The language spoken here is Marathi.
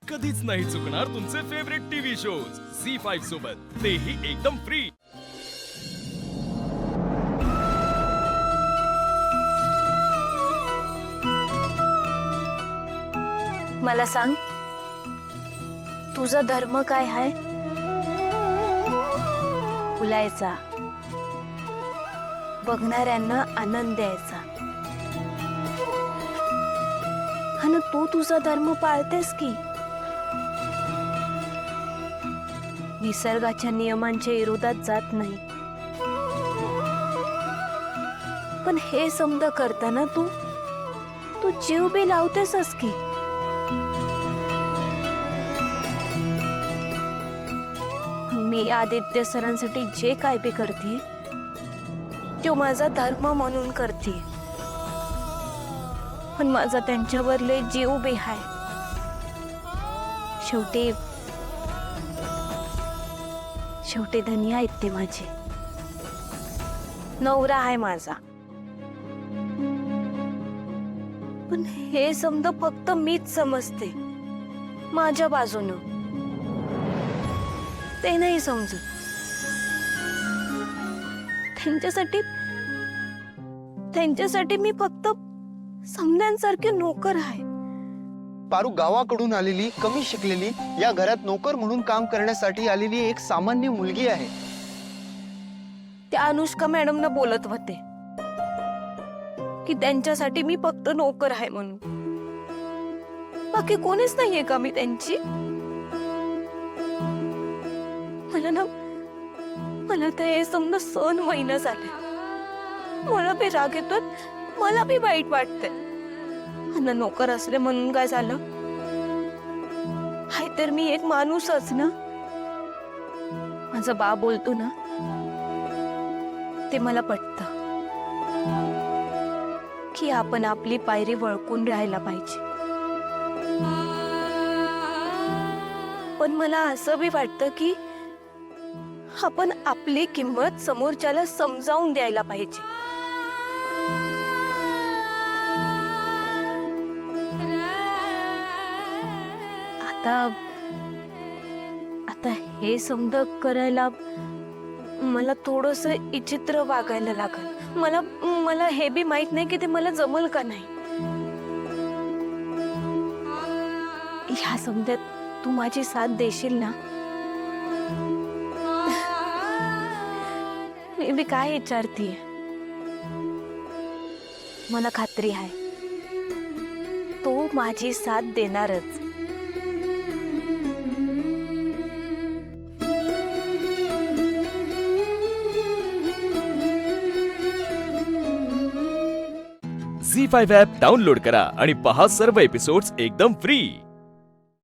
कधीच नाही चुकणार तुमचे फेवरेट टीव्ही शोज झी5 सोबत, तेही एकदम फ्री। मला सांग, तुझा धर्म काय आहे? फुलायचा, बघणाऱ्यांना आनंद द्यायचा। आणि तू तुझा धर्म पाळतेस की? निसर्गाच्या नियमांच्या विरोधात जात नाही, पण हे समजा करताना तू जीव बी लावतेसच की? मी आदित्य सरांसाठी जे काय बी करते तो माझा धर्म म्हणून करते, पण माझा त्यांच्यावर लय जीव बी आहे। शेवटी धनी आहेत ते माझे, नवरा आहे माझा। पण हे समजा फक्त मीच समजते माझ्या बाजूनं, ते नाही समजत। त्यांच्यासाठी मी फक्त समध्यांसारखे नोकर आहे। पारू गावाकडून आलेली, कमी शिकलेली, या घरात नोकर म्हणून काम करण्यासाठी आलेली एक सामान्य मुलगी आहे। त्या अनुष्का मॅडम ना बोलत होते की त्यांच्यासाठी मी फक्त नोकर आहे म्हणून, बाकी कोणीच नाहीये का मी त्यांची? मला तर हे समजा सहन महिना झाले। मला बी राग येतो, मला बी वाईट वाटते। आणि नोकर असले म्हणून काय झालं? हाय तर मी एक माणूसच ना। माझा बा बोलतो ना ते मला पटतं की आपण आपली पायरी वळकून राहायला पाहिजे, पण मला असं बी वाटतं की आपण आपली किंमत समोरच्याला समजावून द्यायला पाहिजे। आता हे समजा करायला मला थोडस विचित्र वागायला लागल। मला हे बी माहित नाही की ते मला जमल का नाही। ह्या समजात तू माझी साथ देशील ना? मी बी काय विचारतीये, मला खात्री आहे तो माझी साथ देणारच। झी5 ॲप डाउनलोड करा आणि पहा सर्व एपिसोड्स एकदम फ्री।